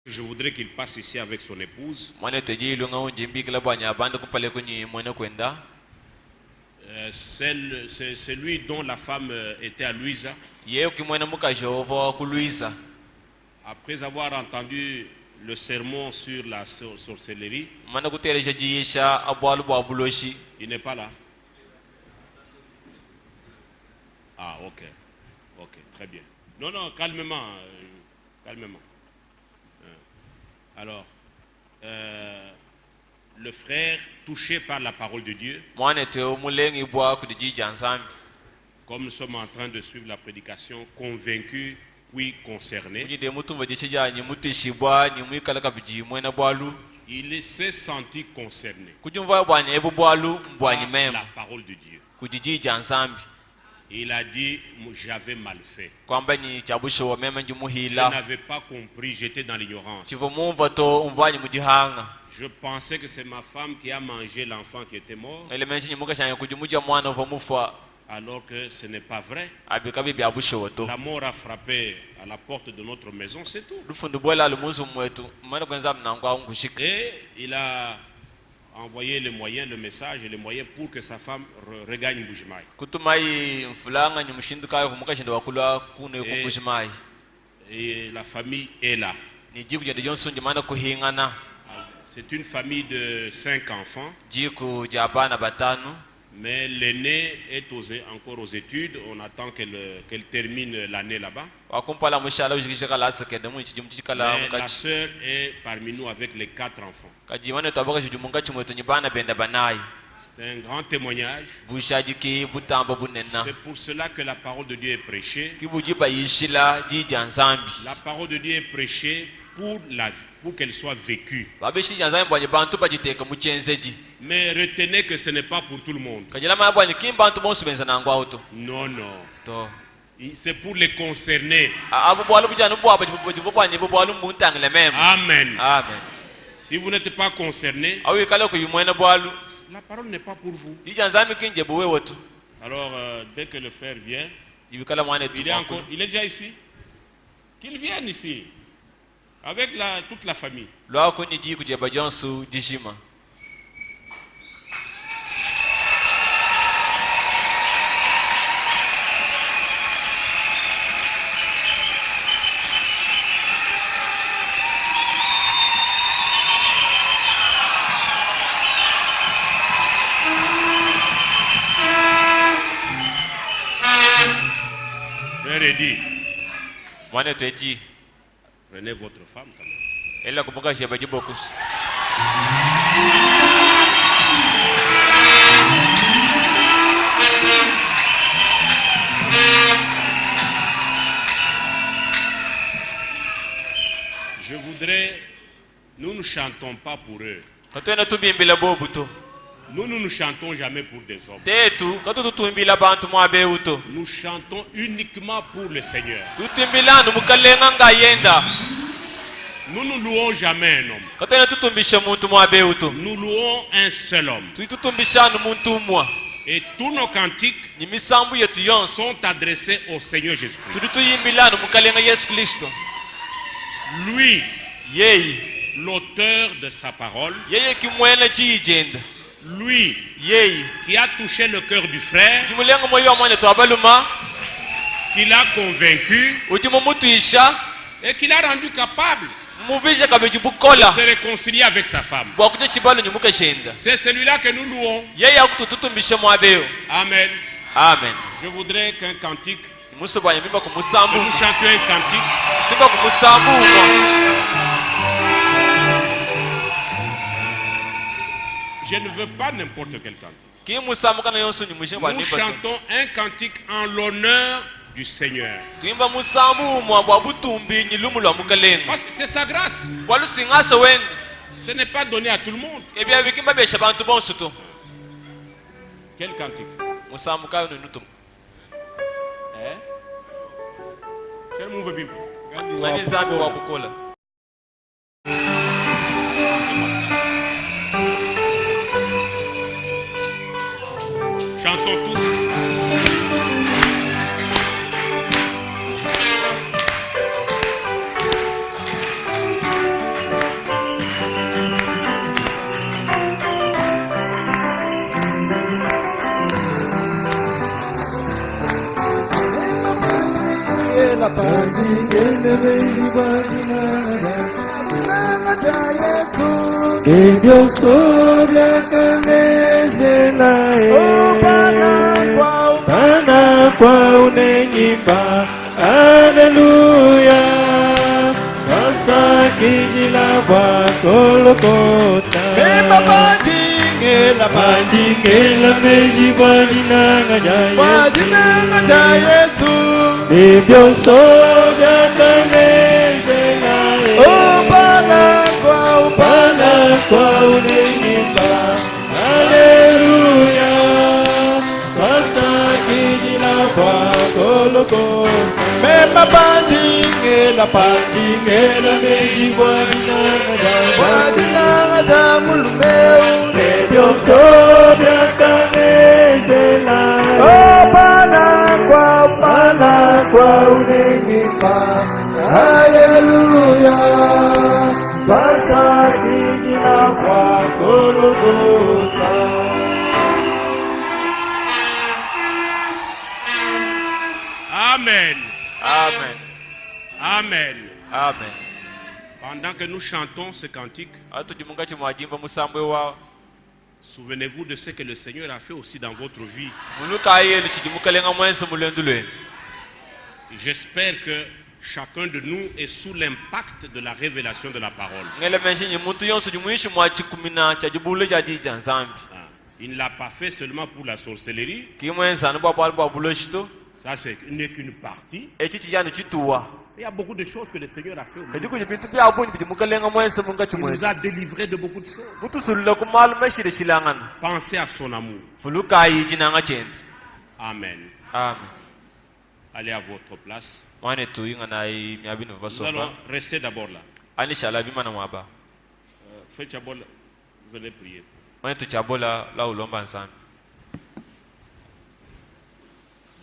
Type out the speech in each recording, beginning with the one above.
Je voudrais qu'il passe ici avec son épouse. Celui dont la femme était à Louisa. Après avoir entendu le sermon sur la sorcellerie, il n'est pas là. Ah, ok. Ok, très bien. Non, non, calmement. Calmement. Alors, le frère touché par la parole de Dieu, comme nous sommes en train de suivre la prédication, convaincu puis concerné, il s'est senti concerné par la parole de Dieu. Il a dit, j'avais mal fait. Je n'avais pas compris, j'étais dans l'ignorance. Je pensais que c'est ma femme qui a mangé l'enfant qui était mort, alors que ce n'est pas vrai. La mort a frappé à la porte de notre maison, c'est tout. Et il a envoyer les moyens, le message et les moyens pour que sa femme regagne Mbujimayi. Et la famille est là. C'est une famille de 5 enfants. Mais l'aînée est encore aux études. On attend qu'elle termine l'année là-bas. Mais la sœur est parmi nous avec les 4 enfants. C'est un grand témoignage. C'est pour cela que la parole de Dieu est prêchée. La parole de Dieu est prêchée pour la vie, pour qu'elle soit vécue. Mais retenez que ce n'est pas pour tout le monde. Non, non. C'est pour les concernés. Amen. Amen. Si vous n'êtes pas concerné, la parole n'est pas pour vous. Alors, dès que le frère vient, il est déjà ici. Qu'il vienne ici, avec toute la famille. Dit. Prenez votre femme quand même. Je voudrais, nous ne chantons pas pour eux. Nous ne chantons jamais pour des hommes. Nous chantons uniquement pour le Seigneur. Nous ne louons jamais un homme. Nous louons un seul homme. Et tous nos cantiques sont adressés au Seigneur Jésus-Christ. Lui, l'auteur de sa parole, lui qui a touché le cœur du frère, qui l'a convaincu et qui l'a rendu capable de se réconcilier avec sa femme. C'est celui-là que nous louons. Amen. Amen. Je voudrais qu'un cantique, que nous chantions un cantique. Je ne veux pas n'importe quel cantique. Nous chantons un cantique en l'honneur du Seigneur. Parce que c'est sa grâce. Ce n'est pas donné à tout le monde. Quel cantique? Quel mot veut chantons tous. Hallelujah, pasakijila kwa Golgotha. Mema bandingela Bandingela mejibwadina ja Yesu. Ebyoso byakanezela. Upana kwa unenyimba. Hallelujah, pasakijila kwa Golgotha. Mema bandingela Bandingela mejibwadina ja mulumeu. Ebyoso byakanezela. Upana kwa unenyimba. Hallelujah, pasakijila kwa Golgotha. Amen. Amen. Amen. Amen. Pendant que nous chantons ce cantique, souvenez-vous de ce que le Seigneur a fait aussi dans votre vie. J'espère que chacun de nous est sous l'impact de la révélation de la parole. Il ne l'a pas fait seulement pour la sorcellerie. Ça, ce n'est qu'une partie. Il y a beaucoup de choses que le Seigneur a fait. Il nous a délivrés de beaucoup de choses. Pensez à son amour. Amen. Allez à votre place. Nous allons rester d'abord là. Frère Tchabol, venez prier.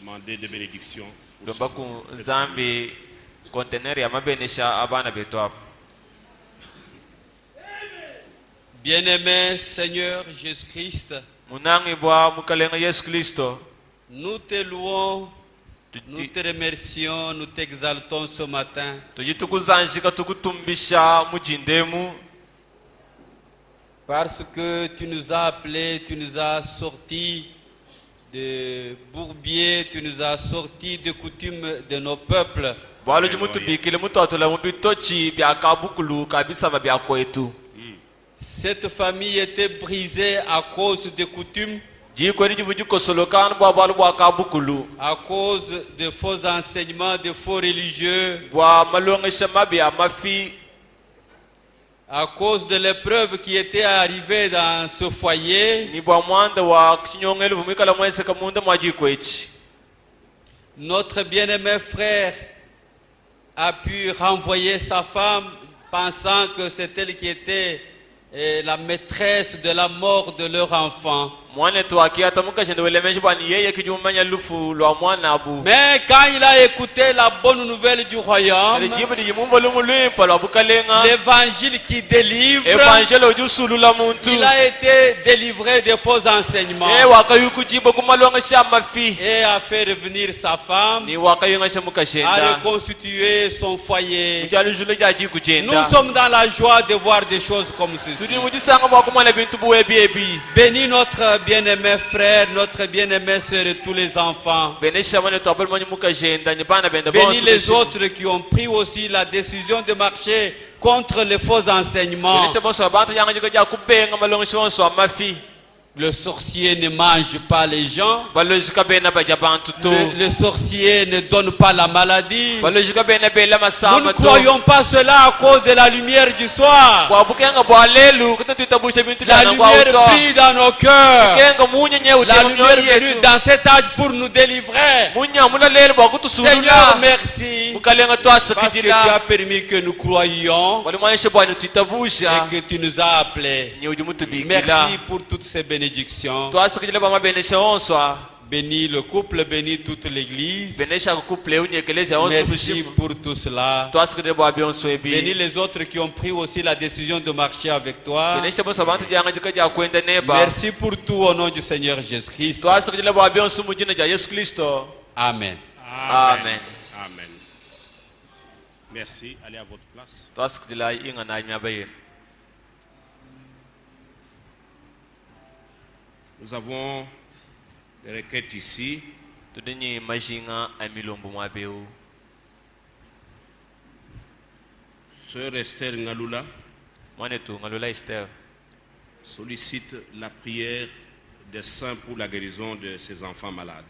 Demandez des bénédictions. Bien-aimé Seigneur Jésus-Christ, nous te louons, nous te remercions, nous t'exaltons ce matin. Parce que tu nous as appelés, tu nous as sortis de bourbiers, tu nous as sortis de coutumes de nos peuples. Cette famille était brisée à cause des coutumes, à cause de faux enseignements, de faux religieux, à cause de l'épreuve qui était arrivée dans ce foyer. Notre bien-aimé frère a pu renvoyer sa femme pensant que c'est elle qui était la maîtresse de la mort de leur enfant. Mais quand il a écouté la bonne nouvelle du royaume, l'évangile qui délivre, il a été délivré des faux enseignements et a fait revenir sa femme, a reconstitué son foyer. Nous sommes dans la joie de voir des choses comme ceci. Bénis notre bien-aimé frère, notre bien-aimé sœur et tous les enfants. Bénis les autres qui ont pris aussi la décision de marcher contre les faux enseignements. Le sorcier ne mange pas les gens. Le sorcier ne donne pas la maladie. Nous ne croyons pas cela à cause de la lumière du soir. La lumière brille dans nos cœurs. La lumière est venue dans cet âge pour nous délivrer. Seigneur, merci. Parce que tu as permis que nous croyions et que tu nous as appelés. Merci pour toutes ces bénédictions. Bénis le couple, bénis toute l'église. Merci pour tout cela. Bénis les autres qui ont pris aussi la décision de marcher avec toi. Merci pour tout au nom du Seigneur Jésus-Christ. Amen. Amen. Amen. Amen. Merci, allez à votre place. Nous avons des requêtes ici. Sœur Esther Ngalula sollicite la prière des saints pour la guérison de ses enfants malades.